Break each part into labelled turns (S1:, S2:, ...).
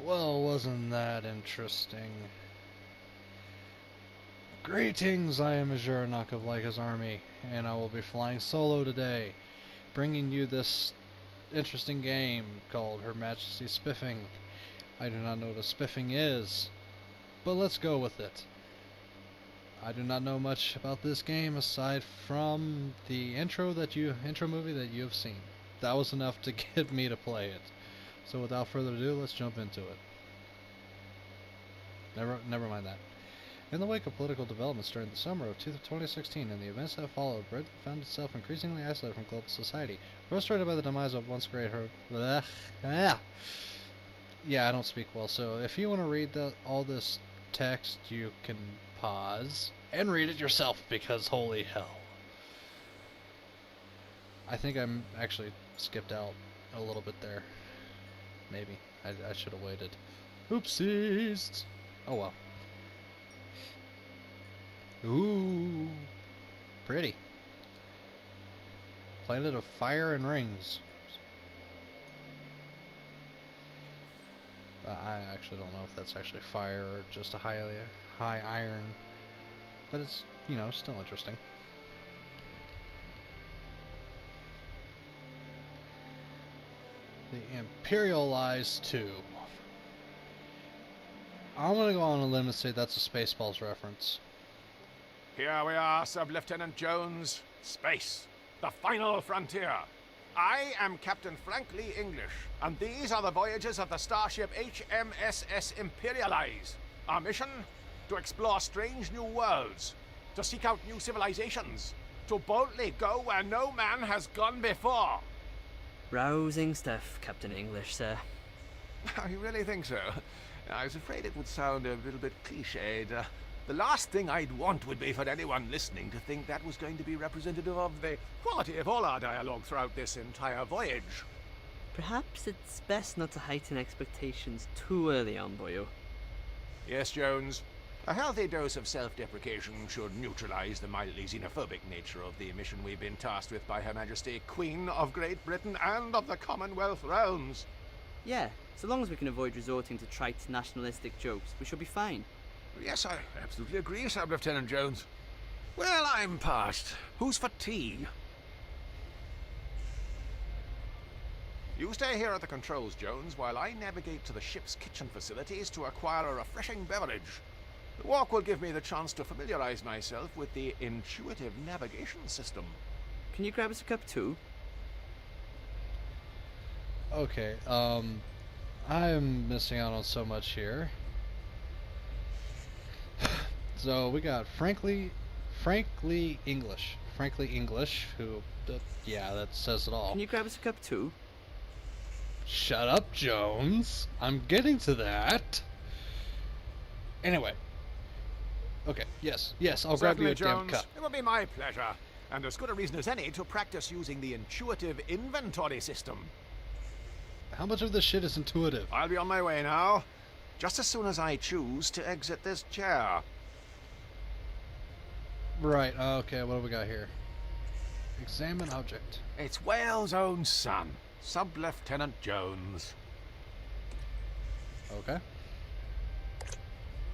S1: Well, wasn't that interesting? Greetings, I am Azurinak of Lyka's army, and I will be flying solo today, bringing you this interesting game called Her Majesty Spiffing. I do not know what a spiffing is, but let's go with it. I do not know much about this game aside from the intro movie that you have seen. That was enough to get me to play it. So without further ado, let's jump into it. Never mind that. In the wake of political developments during the summer of 2016 and the events that followed, Britain found itself increasingly isolated from global society, frustrated by the demise of once great Yeah, I don't speak well, so if you want to read all this text, you can pause and read it yourself, because holy hell. I think I'm actually skipped out a little bit there. Maybe. I should have waited. Oopsies! Oh well. Ooh, pretty. Planet of Fire and Rings. I actually don't know if that's actually fire or just a high iron, but it's, you know, still interesting. The Imperialized 2. I'm gonna go on a limb and say that's a Spaceballs reference.
S2: Here we are, Sub-Lieutenant Jones. Space, the final frontier. I am Captain Frank Lee English, and these are the voyages of the starship HMSS Imperialize. Our mission? To explore strange new worlds, to seek out new civilizations, to boldly go where no man has gone before.
S3: Rousing stuff, Captain English, sir.
S2: You really think so? I was afraid it would sound a little bit cliched. The last thing I'd want would be for anyone listening to think that was going to be representative of the quality of all our dialogue throughout this entire voyage.
S3: Perhaps it's best not to heighten expectations too early on, boyo.
S2: Yes, Jones. A healthy dose of self-deprecation should neutralize the mildly xenophobic nature of the mission we've been tasked with by Her Majesty, Queen of Great Britain and of the Commonwealth realms.
S3: Yeah, so long as we can avoid resorting to trite nationalistic jokes, we should be fine.
S2: Yes, I absolutely agree, Sub-Lieutenant Jones. Well, I'm parched. Who's for tea? You stay here at the controls, Jones, while I navigate to the ship's kitchen facilities to acquire a refreshing beverage. The walk will give me the chance to familiarize myself with the intuitive navigation system.
S3: Can you grab us a cup too?
S1: Okay, I'm missing out on so much here. So we got Frankly English, who, yeah, that says it all.
S3: Can you grab us a cup too?
S1: Shut up, Jones. I'm getting to that. Anyway. Okay, yes, I'll grab you a damn cup.
S2: It will be my pleasure, and as good a reason as any to practice using the intuitive inventory system.
S1: How much of this shit is intuitive?
S2: I'll be on my way now, just as soon as I choose to exit this chair.
S1: Right, okay, what do we got here? Examine object.
S2: It's Wales' own son, Sub-Lieutenant Jones.
S1: Okay.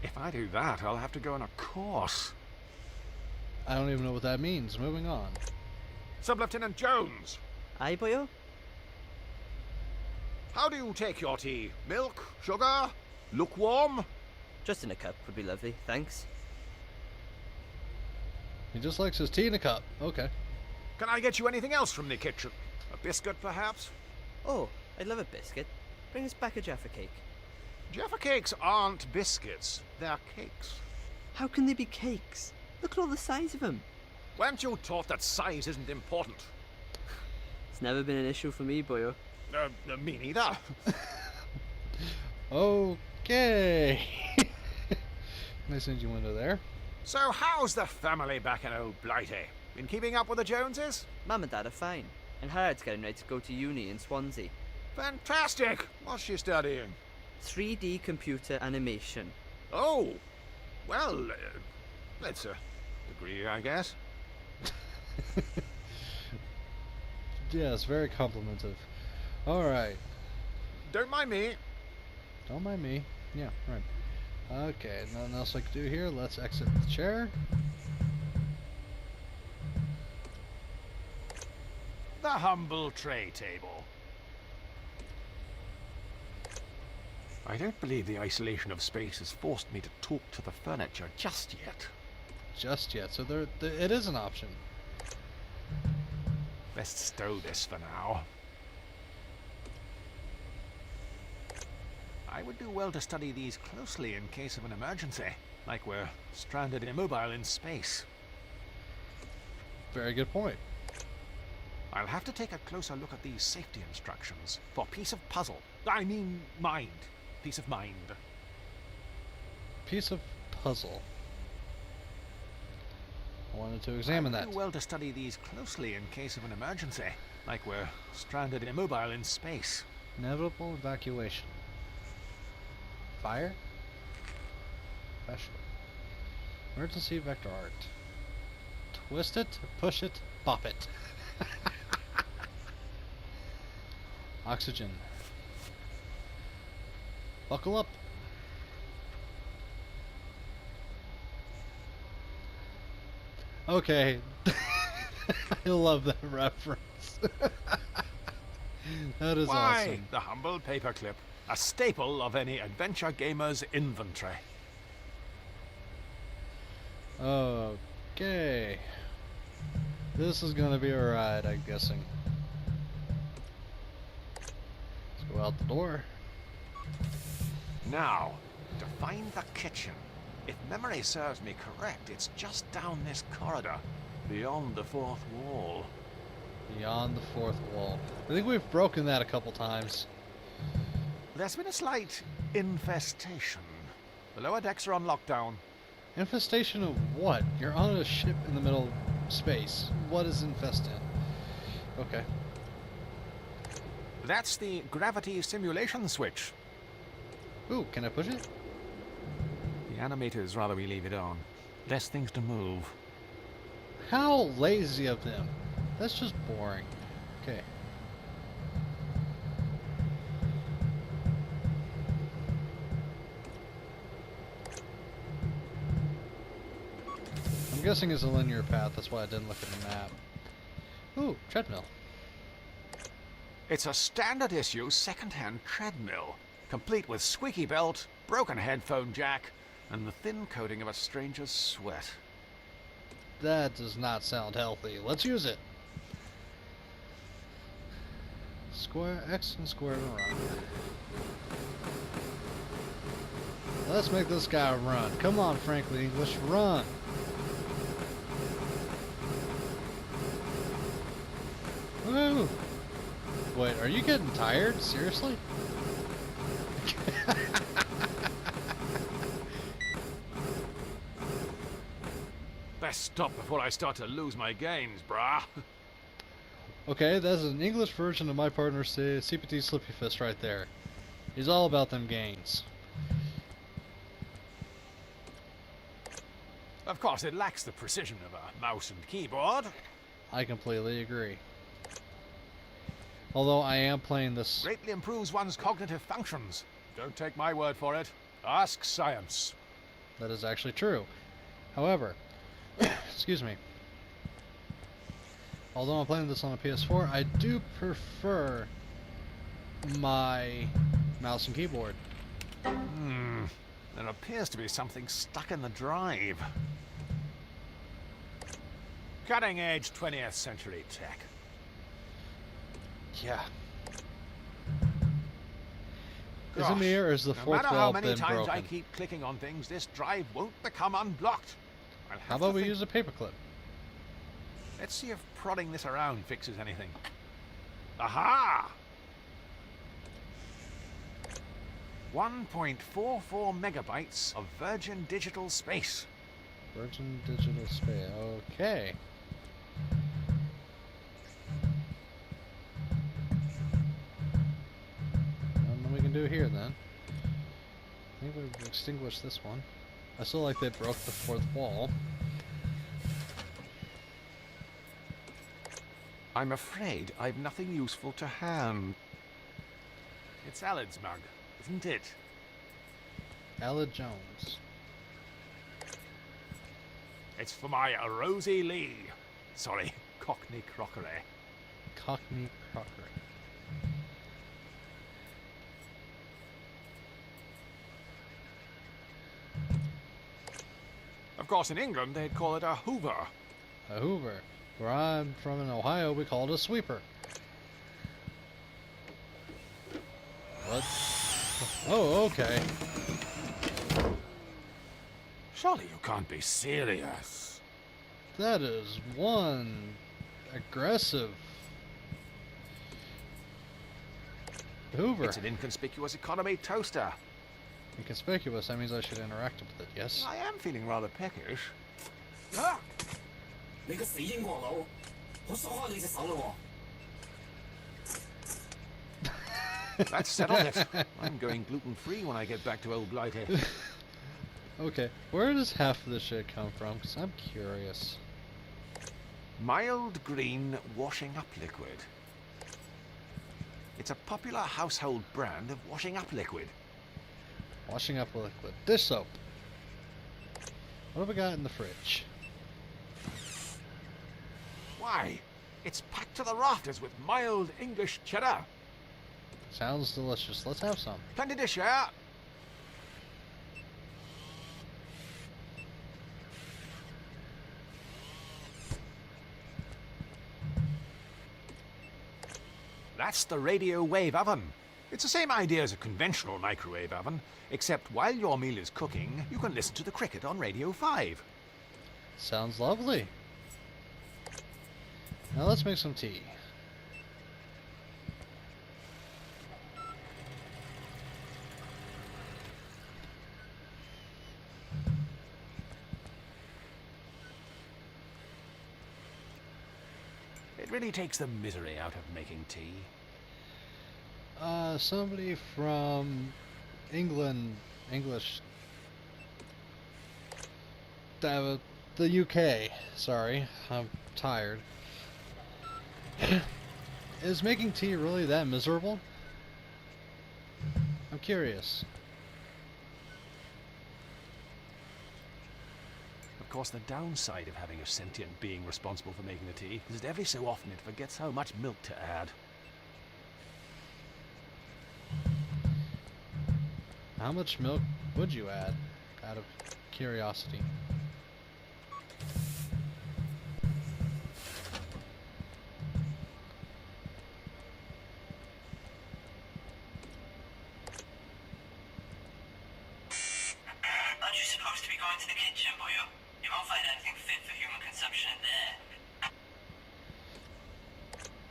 S2: If I do that, I'll have to go on a course.
S1: I don't even know what that means. Moving on.
S2: Sub-Lieutenant Jones!
S3: Aye, boyo?
S2: How do you take your tea? Milk? Sugar? Lukewarm?
S3: Just in a cup would be lovely, thanks.
S1: He just likes his tea in a cup. Okay.
S2: Can I get you anything else from the kitchen? A biscuit, perhaps?
S3: Oh, I'd love a biscuit. Bring us back a Jaffa cake.
S2: Jaffa cakes aren't biscuits. They're cakes.
S3: How can they be cakes? Look at all the size of them.
S2: Weren't you taught that size isn't important?
S3: It's never been an issue for me, boyo.
S2: Me neither.
S1: Okay. Nice engine window there.
S2: So how's the family back in old Blighty? Been keeping up with the Joneses?
S3: Mum and Dad are fine, and Harrod's getting ready to go to uni in Swansea.
S2: Fantastic! What's she studying?
S3: 3D computer animation.
S2: Oh, well, that's a degree, I guess.
S1: Yes, very complimentive. Alright.
S2: Don't mind me.
S1: Don't mind me. Yeah, right. Okay, nothing else I can do here. Let's exit the chair.
S2: The humble tray table. I don't believe the isolation of space has forced me to talk to the furniture just yet.
S1: Just yet, so it is an option.
S2: Best stow this for now. I would do well to study these closely in case of an emergency, like we're stranded immobile in space.
S1: Very good point.
S2: I'll have to take a closer look at these safety instructions for peace of puzzle. I mean mind. Peace of mind.
S1: Piece of puzzle. I wanted to examine that.
S2: I would do well to study these closely in case of an emergency, like we're stranded immobile in space.
S1: Inevitable evacuation. Fire? Special. Emergency vector art. Twist it, push it, bop it. Oxygen. Buckle up. Okay. I love that reference. That is
S2: Why,
S1: awesome.
S2: the humble paperclip, a staple of any adventure gamer's inventory.
S1: Okay. This is gonna be a ride, I'm guessing. Let's go out the door.
S2: Now, to find the kitchen. If memory serves me correct, it's just down this corridor, beyond the fourth wall.
S1: Beyond the fourth wall. I think we've broken that a couple times.
S2: There's been a slight infestation. The lower decks are on lockdown.
S1: Infestation of what? You're on a ship in the middle of space. What is infested? Okay.
S2: That's the gravity simulation switch.
S1: Ooh, can I push it?
S2: The animators rather we leave it on. Less things to move.
S1: How lazy of them. That's just boring. Okay. I'm guessing it's a linear path, that's why I didn't look at the map. Ooh, treadmill.
S2: It's a standard issue second-hand treadmill, complete with squeaky belt, broken headphone jack, and the thin coating of a stranger's sweat.
S1: That does not sound healthy. Let's use it. Square X and square to run. Let's make this guy run. Come on, Frankly English, run. Woo! Wait, are you getting tired? Seriously?
S2: Best stop before I start to lose my gains, brah.
S1: Okay, that's an English version of my partner CPT Slippy Fist right there. He's all about them gains.
S2: Of course, it lacks the precision of a mouse and keyboard.
S1: I completely agree. Although I am playing this...
S2: Greatly improves one's cognitive functions. Don't take my word for it. Ask science.
S1: That is actually true. However, excuse me. Although I'm playing this on a PS4, I do prefer my mouse and keyboard.
S2: There appears to be something stuck in the drive. Cutting-edge 20th century tech.
S1: Yeah. Is it
S2: Gosh,
S1: me or is the
S2: no
S1: fourth
S2: matter how
S1: wall
S2: many
S1: been
S2: times
S1: broken?
S2: I keep clicking on things, this drive won't become unblocked. I'll have
S1: How
S2: to
S1: about we
S2: think-
S1: use a paperclip?
S2: Let's see if prodding this around fixes anything. Aha! 1.44 megabytes of virgin digital space.
S1: Virgin Digital Space. Okay. Nothing we can do here then. I think we've extinguished this one. I still like they broke the fourth wall.
S2: I'm afraid I've nothing useful to hand. It's Alan's mug, isn't it?
S1: Khaled Jones.
S2: It's for my Rosie Lee. Sorry, Cockney crockery.
S1: Cockney crockery.
S2: Of course, in England, they'd call it a Hoover.
S1: A Hoover. Where I'm from in Ohio, we call it a sweeper. What? Oh, okay.
S2: Surely you can't be serious.
S1: That is one aggressive Hoover.
S2: It's an inconspicuous economy toaster.
S1: Inconspicuous, that means I should interact with it, yes?
S2: I am feeling rather peckish. Ah!
S4: 你個死英國佬，我鎖開你隻手咯
S2: That settled it. I'm going gluten-free when I get back to old Blighty.
S1: Okay, where does half of this shit come from? Because I'm curious.
S2: Mild green washing up liquid. It's a popular household brand of washing up liquid.
S1: Washing up liquid. Dish soap. What have we got in the fridge?
S2: Why? It's packed to the rafters with mild English cheddar.
S1: Sounds delicious. Let's have some.
S2: Plenty to share. That's the radio wave oven. It's the same idea as a conventional microwave oven, except while your meal is cooking, you can listen to the cricket on Radio 5.
S1: Sounds lovely. Now let's make some tea.
S2: It really takes the misery out of making tea.
S1: Somebody from England, English, the UK, sorry, I'm tired. Is making tea really that miserable? I'm curious.
S2: Of course, the downside of having a sentient being responsible for making the tea is that every so often it forgets how much milk to add.
S1: How much milk would you add, out of curiosity?
S4: Aren't you supposed to be going to the kitchen, boyo? You won't find anything fit for human consumption in there.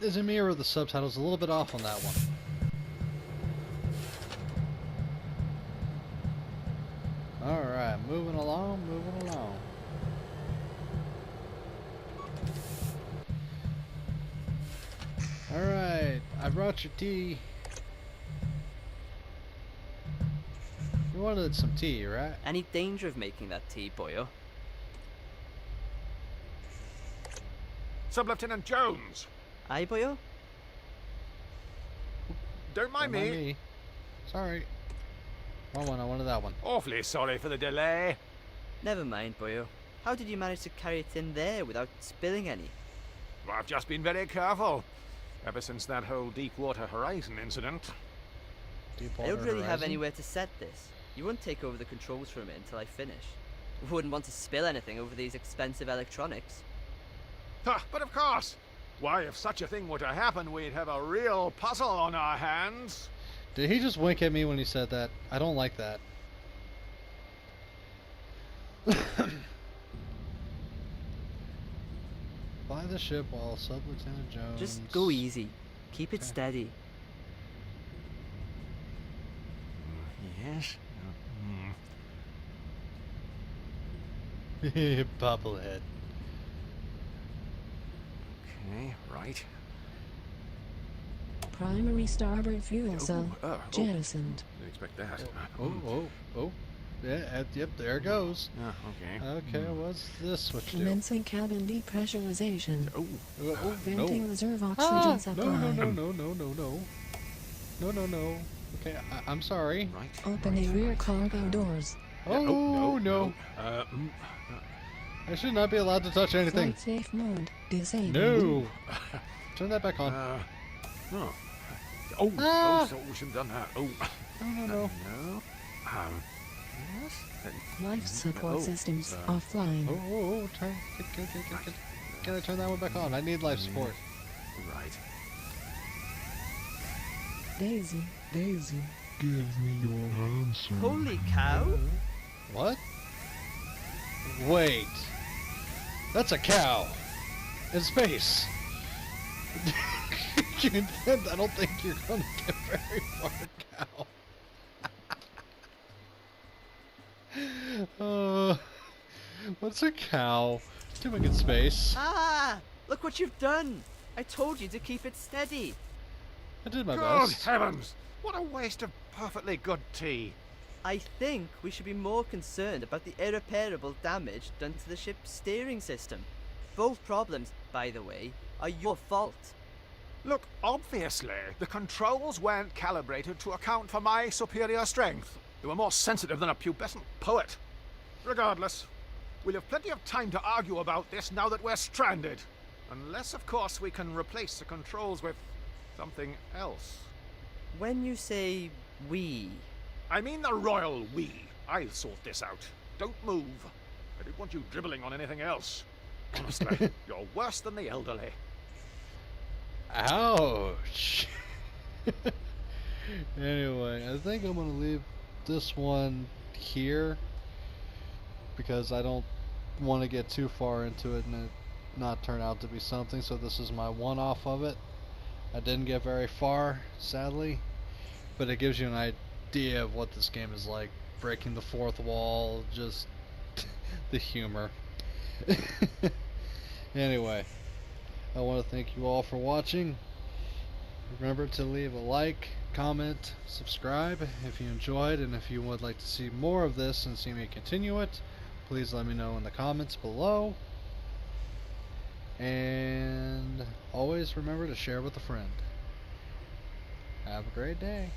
S1: Is it me or the subtitles a little bit off on that one? Alright, moving along, moving along. Alright, I brought your tea. You wanted some tea, right?
S3: Any danger of making that tea, boyo?
S2: Sub-Lieutenant Jones!
S3: Aye, boyo?
S2: Don't mind
S1: Don't
S2: me.
S1: mind me. Sorry. Wrong one, I wanted that one.
S2: Awfully sorry for the delay.
S3: Never mind, boyo. How did you manage to carry it in there without spilling any?
S2: Well, I've just been very careful. Ever since that whole Deepwater Horizon incident.
S3: I
S1: Deepwater
S3: don't really have
S1: Horizon?
S3: anywhere to set this. You won't take over the controls from it until I finish. Wouldn't want to spill anything over these expensive electronics.
S2: But of course. Why, if such a thing were to happen, we'd have a real puzzle on our hands.
S1: Did he just wink at me when he said that? I don't like that. Fly the ship while Sub-Lieutenant Jones...
S3: Just go easy. Keep it
S1: Okay.
S3: steady.
S2: Yes?
S1: Bobblehead.
S2: Okay, right.
S5: Primary starboard fuel cell jettisoned.
S2: Didn't expect that.
S1: Oh. Yeah, yep, there it goes.
S2: Okay.
S1: Okay, what's this switch do?
S5: Commencing cabin depressurization.
S2: Oh,
S1: Oh,
S5: Venting
S1: no.
S5: reserve
S1: Ah,
S5: oxygen supply.
S1: no. Okay, I'm sorry.
S2: Right.
S5: Opening rear cargo doors.
S1: Oh, no. I should not be allowed to touch anything.
S5: Flight safe mode disabled.
S1: No. Turn that back on.
S2: No.
S1: Ah!
S2: So we shouldn't have done that. Oh.
S1: No.
S2: No. Yes.
S5: Life support
S2: Oh,
S5: systems offline.
S1: Oh, turn. Can I turn that one back on? I need life support.
S2: Right.
S5: Daisy.
S6: Give me your answer.
S3: Holy cow!
S1: What? Wait. That's a cow. In space. I don't think you're gonna get very far, cow. What's a cow doing in space?
S3: Ah! Look what you've done! I told you to keep it steady.
S1: I did my
S2: Good
S1: best.
S2: heavens! What a waste of perfectly good tea.
S3: I think we should be more concerned about the irreparable damage done to the ship's steering system. Both problems, by the way, are your fault.
S2: Look, obviously, the controls weren't calibrated to account for my superior strength. They were more sensitive than a pubescent poet. Regardless, we'll have plenty of time to argue about this now that we're stranded. Unless, of course, we can replace the controls with something else.
S3: When you say we,
S2: I mean the royal we. I'll sort this out. Don't move. I don't want you dribbling on anything else. Honestly, you're worse than the elderly.
S1: Ouch. Anyway, I think I'm gonna leave this one here because I don't want to get too far into it and it not turn out to be something. So this is my one-off of it. I didn't get very far, sadly, but it gives you an idea of what this game is like. Breaking the fourth wall, just the humor. Anyway, I want to thank you all for watching. Remember to leave a like, comment, subscribe if you enjoyed, and if you would like to see more of this and see me continue it, please let me know in the comments below. And always remember to share with a friend. Have a great day.